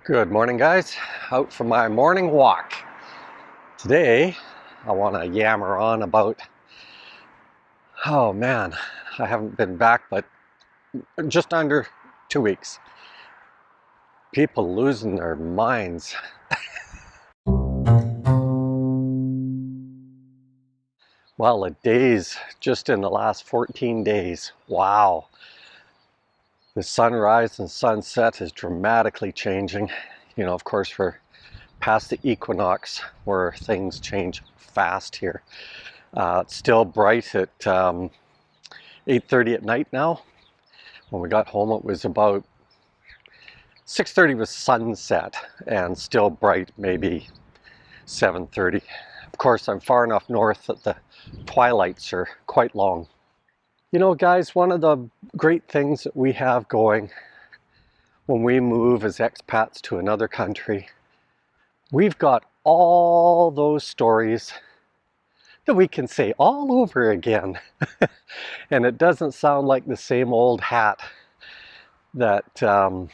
Good morning, guys. Out for my morning walk. Today, I want to yammer on about, oh man, I haven't been back but just under 2 weeks. People losing their minds. Well, the days, just in the last 14 days, wow. The sunrise and sunset is dramatically changing. You know, of course, we're past the equinox where things change fast here. It's still bright at 8:30 at night now. When we got home, it was about 6:30 was sunset and still bright, maybe 7:30. Of course, I'm far enough north that the twilights are quite long. You know, guys, one of the great things that we have going when we move as expats to another country, we've got all those stories that we can say all over again. And it doesn't sound like the same old hat that, you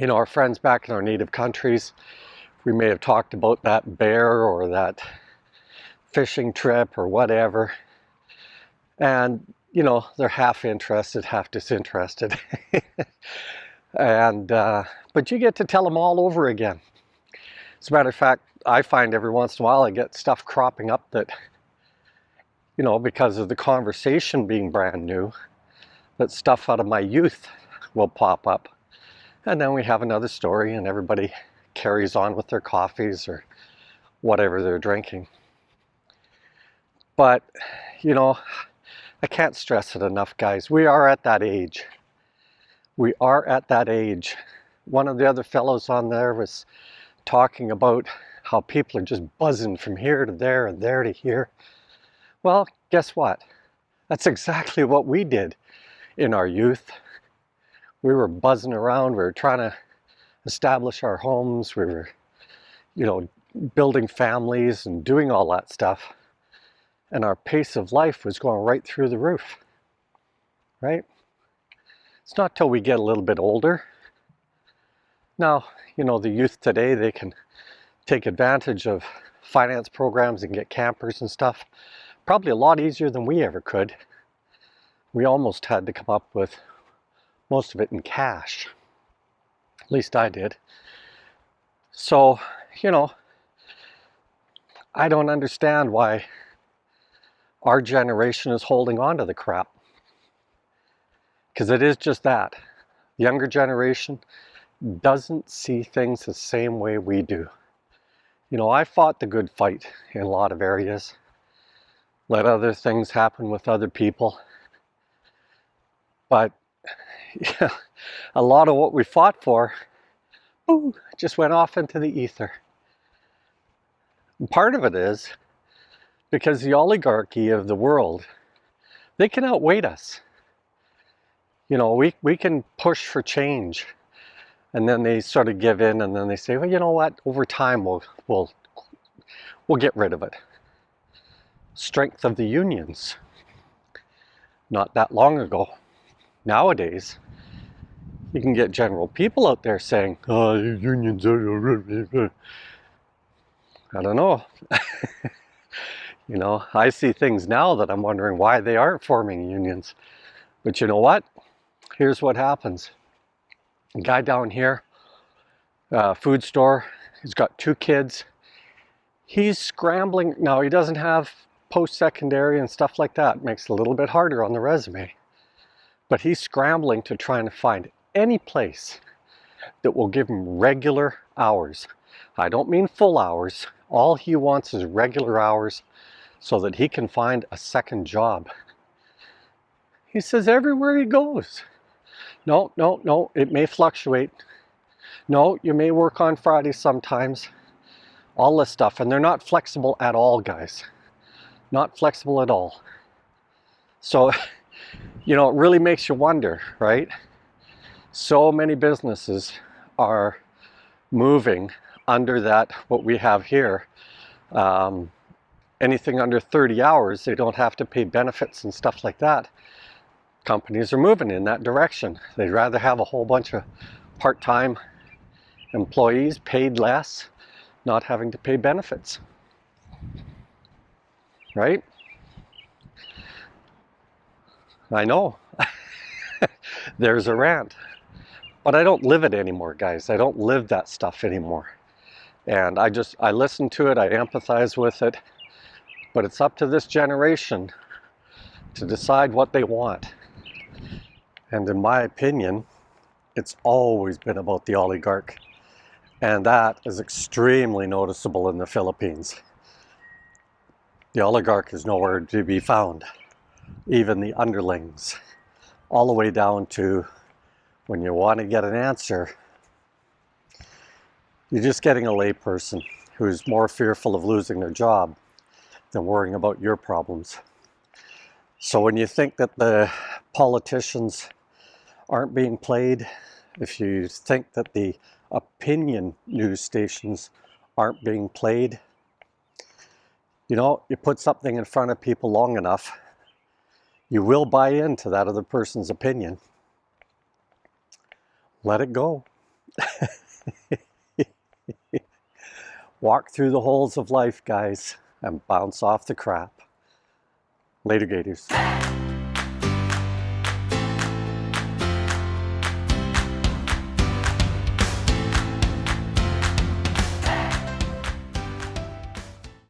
know, our friends back in our native countries, we may have talked about that bear or that fishing trip or whatever. And, you know, they're half interested, half disinterested. And, but you get to tell them all over again. As a matter of fact, I find every once in a while I get stuff cropping up that, you know, because of the conversation being brand new, that stuff out of my youth will pop up. And then we have another story and everybody carries on with their coffees or whatever they're drinking. But, you know, I can't stress it enough, guys. We are at that age. We are at that age. One of the other fellows on there was talking about how people are just buzzing from here to there and there to here. Well, guess what? That's exactly what we did in our youth. We were buzzing around. We were trying to establish our homes. We were, you know, building families and doing all that stuff. And our pace of life was going right through the roof, right? It's not till we get a little bit older. Now, you know, the youth today, they can take advantage of finance programs and get campers and stuff. Probably a lot easier than we ever could. We almost had to come up with most of it in cash. At least I did. So, you know, I don't understand why our generation is holding on to the crap. Because it is just that. The younger generation doesn't see things the same way we do. You know, I fought the good fight in a lot of areas. Let other things happen with other people. But yeah, a lot of what we fought for, ooh, just went off into the ether. And part of it is because the oligarchy of the world, they can outweigh us. You know, we can push for change, and then they sort of give in, and then they say, well, you know what? Over time, we'll get rid of it. Strength of the unions. Not that long ago. Nowadays, you can get general people out there saying, oh, unions are... I don't know. You know, I see things now that I'm wondering why they aren't forming unions. But you know what? Here's what happens. A guy down here, food store, he's got 2 kids. He's scrambling. Now, he doesn't have post-secondary and stuff like that. It makes it a little bit harder on the resume. But he's scrambling to try and find any place that will give him regular hours. I don't mean full hours. All he wants is regular hours so that he can find a second job. He says everywhere he goes. No, it may fluctuate. No, you may work on Fridays sometimes. All this stuff. And they're not flexible at all, guys. Not flexible at all. So, you know, it really makes you wonder, right? So many businesses are moving under that, what we have here. Anything under 30 hours, they don't have to pay benefits and stuff like that. Companies are moving in that direction. They'd rather have a whole bunch of part-time employees paid less, not having to pay benefits. Right? I know. There's a rant. But I don't live it anymore, guys. I don't live that stuff anymore. And I listen to it, I empathize with it. But it's up to this generation to decide what they want. And in my opinion, it's always been about the oligarch. And that is extremely noticeable in the Philippines. The oligarch is nowhere to be found. Even the underlings. All the way down to when you want to get an answer, you're just getting a layperson who's more fearful of losing their job than worrying about your problems. So when you think that the politicians aren't being played, if you think that the opinion news stations aren't being played, you know, you put something in front of people long enough, you will buy into that other person's opinion. Let it go. Walk through the holes of life, guys, and bounce off the crap. Later, Gators.